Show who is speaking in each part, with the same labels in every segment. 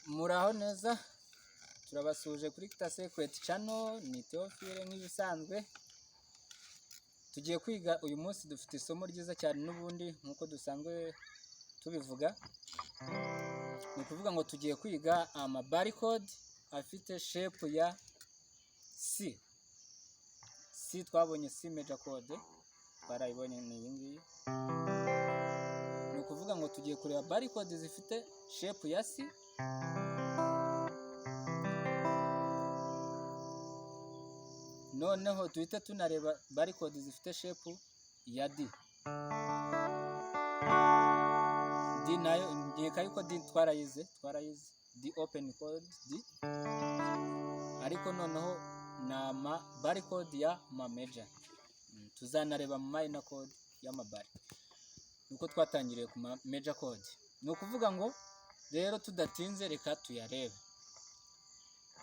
Speaker 1: Muraho neza, turabasuje kuri Kita Secret Channel, ni Theophile nk'ibisanzwe. Tugiye kwiga uyu munsi, dufite isomo ryiza cyane n'ubundi nkuko dusanzwe tubivuga. Ni kuvuga ngo tugiye kwiga ama barcode afite shape ya C. C twabonye C major code, barayibonye ni iyi ngiyi. Ni kuvuga ngo tugiye kureba barcode zifite shape ya C. Noneho tuhita tunareba barcode zifite shape ya D. D nayo ngeka yuko D twarayize D open code D. Ariko noneho na ma barcode ya ma major. Tuzanareba mu minor code ya ma bar. Nuko twatangiriye ku ma major code. Ni ukuvuga ngo rero tudatinze reka tuyarebe.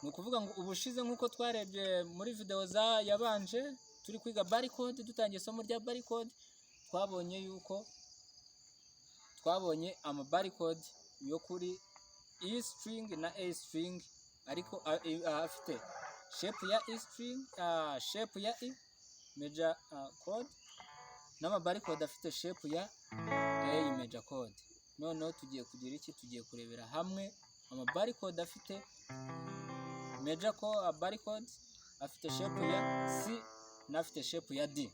Speaker 1: Ni ukuvuga ngo ubushize nkuko twarebye muri video za yabanje turi kwiga barcode, dutangiye isomo rya barcode, twabonye ama barcode yo kuri E string na A string, ariko afite shape ya E string, shape ya E major code, n'ama barcode afite shape ya A major code. Noneho tugiye kugira iki? Tugiye kurebera hamwe ama barcode afite major code, barcode afite shape ya C na afite shape ya D.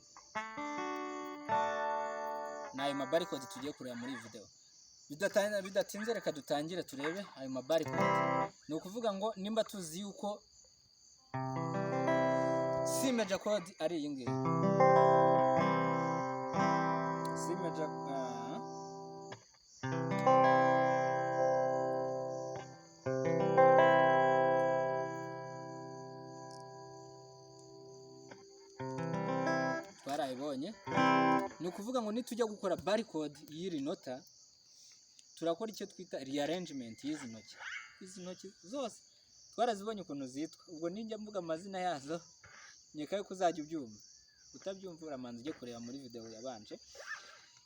Speaker 1: Nayo ma barcode tugiye kureba muri video. Bidatinze reka dutangire turebe ayo ma barcode. Ni ukuvuga ngo nimba tuzi yuko C major code ari iyi ngiyi. C major twarayibonye. Ni ukuvuga ngo nitujya gukora barcode y'iri nota, turakora icyo twita rearrangement y'izi ntoki. Izi ntoki zose twarazibonye ukuntu zitwa. Ubwo ninjya mvuga amazina yazo nyeka yuko uzajya ubyumva. Utabyumva uramanza ujye kureba muri video yabanje.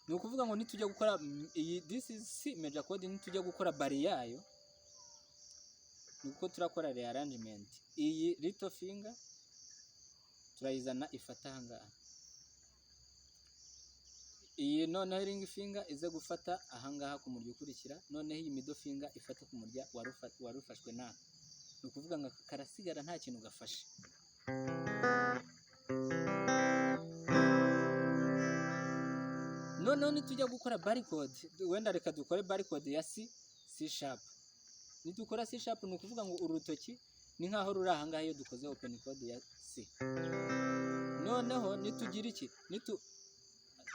Speaker 1: Ni ukuvuga ngo nitujya gukora iyi this is C major code, nitujya gukora bari yayo, nuko turakora rearrangement. Iyi little finger turayizana ifata ahangaha. Iyi noneho ring finger ize gufata ahangaha ku murya ukurikira. Noneho iyi middle finger ifata ku murya warufashwe na. Ni ukuvuga ngo karasigara nta kintu gafashe. Noneho nitujya gukora barcode, wenda reka dukore barcode ya C sharp. Nidukora C sharp ni ukuvuga ngo urutoki ni nkaho ruri ahangaha iyo dukoze open code ya C. Noneho nitugira iki?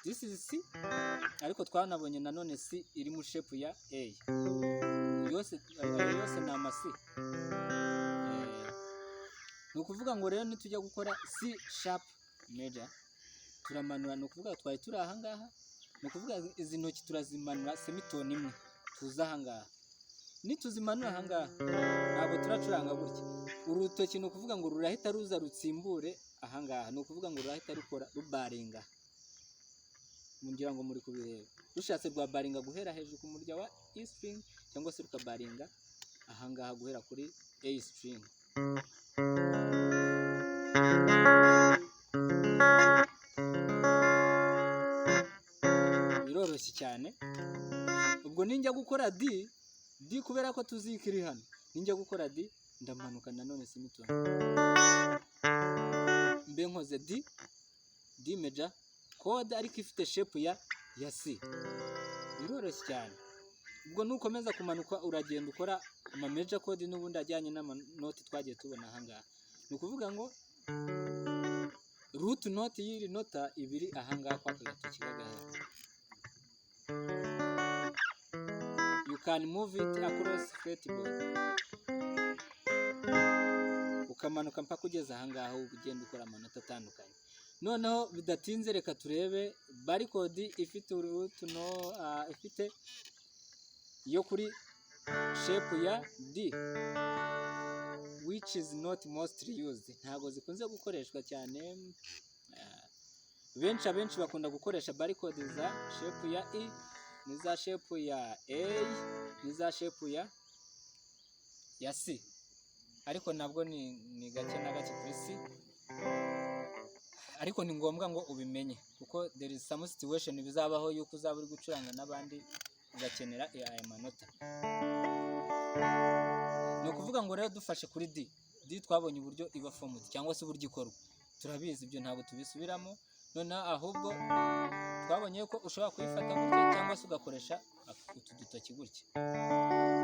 Speaker 1: This is C, ariko twanabonye nanone C iri mu shape ya A. Yose ni ama C. Ni ukuvuga ngo rero nitujya gukora C sharp major, turamanura. Ni ukuvuga twari turi ahangaha. Ni ukuvuga izi ntoki turazimanura semitone imwe, tuza ahangaha. Nituzimanura ahangaha ntabwo turacuranga gutya. Urutoki ni ukuvuga ngo rurahita ruza rutsimbure ahangaha. Ni ukuvuga ngo rurahita rukora rubaringa. Mungira ngo muri kubireba. Rushatse rwa baringa guhera hejuru ku murya wa E string, cyangwa se rukabaringa ahangaha guhera kuri A string. Biroroshye cyane. Ubwo ninjya gukora D kubera ko tuzikiri hano, ninjya gukora D ndamanuka nanone semitone. Mbe nkoze D major code ariko ifite shape ya C. Biroroshye cyane. Ubwo nukomeza kumanuka uragenda ukora ama major code n'ubundi ajyanye n'amanoti twagiye tubona ahangaha. Ni ukuvuga ngo root note y'iri nota ibiri ahangaha kwa gatoki kagahera. You can move it across fretboard. Ukamanuka mpaka kugeza ahangaha ugenda ukora amanota atandukanye. Noneho bidatinze reka turebe barcode ifite root ifite yo kuri shape ya D, which is not mostly used. Ntago zikunze gukoreshwa cyane. Benshi bakunda gukoresha barcode za shape ya E, niza shape ya A, niza shape ya ya C, ariko nabwo ni gake na gake kuri C, ariko ni ngombwa ngo ubimenye kuko there is some situation bizabaho yuko uzaba uri gucuranga n'abandi ugakenera aya manota. Ni ukuvuga ngo rero dufashe kuri D twabonye uburyo iba formed cyangwa se uburyo ikorwa, turabizi ibyo ntabwo tubisubiramo. Noneho ahubwo twabonye ko ushobora kuyifata gutya cyangwa se ugakoresha utu dutoki gutya.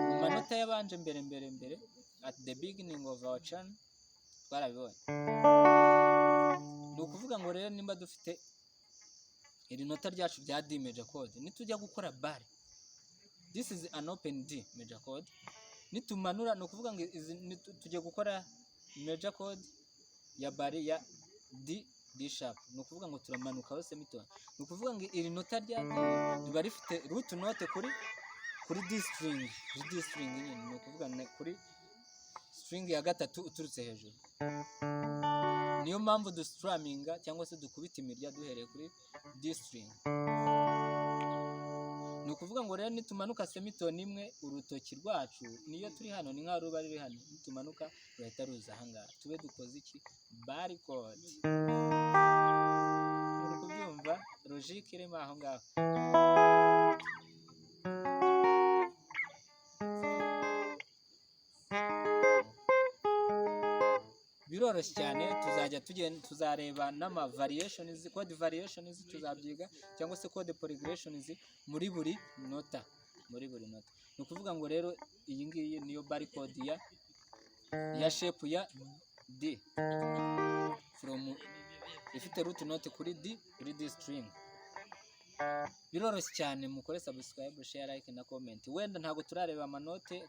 Speaker 1: Mu manota yabanje mbere at the beginning of our channel twarabibonye. Ni ukuvuga ngo rero nimba dufite iri nota ryacu rya D major chord, nitujya gukora bar, this is an open D major chord, nitumanura ni ukuvuga ngo tujye gukora major chord ya bar ya D sharp, ni ukuvuga ngo turamanukaho semitone. Ni ukuvuga ngo iri nota rya D riba rifite root note kuri D string, nyine ni ukuvuga kuri string ya gatatu uturutse hejuru. Niyo mpamvu dustruminga cyangwa se dukubita imirya duhereye kuri D string. Ni ukuvuga ngo rero nitumanuka semitone imwe, urutoki rwacu niyo turi hano ni nka ruba riri hano, nitumanuka ruhita ruza ahangaha, tube dukoze iki bar chord. Muri kubyumva logique irimo aho ngaho. Biroroshye cyane, tuzareba n'ama variations, code variations tuzabyiga, cyangwa se code progressions muri buri nota. Ni ukuvuga ngo rero iyi ngiyi niyo bar chord ya shape ya D, from ifite root note kuri D string. Biroroshye cyane, mukore subscribe, share, like na comment. Wenda ntabwo turareba amanote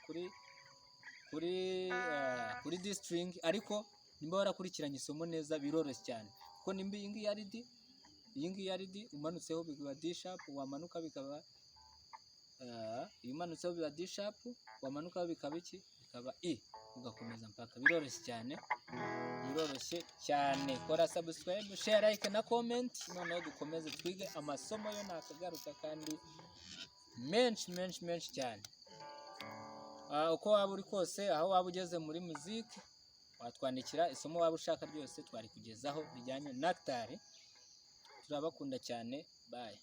Speaker 1: kuri D string, ariko nimba warakurikiranye isomo neza biroroshye cyane, kuko nimba iyi ngiyi ari D, umanutseho bikaba D sharp, wamanuka bikaba umanutseho biba D sharp, wamanukaho bikaba iki, bikaba E, ugakomeza mpaka. Biroroshye cyane. Kora subscribe, share, like na comment, noneho dukomeze twige amasomo yo nakagaruka kandi menshi cyane. Uko waba uri kose, aho waba ugeze muri muziki, watwandikira isomo waba ushaka ryose twari kugezaho bijyanye na gitari. Turabakunda cyane, bye.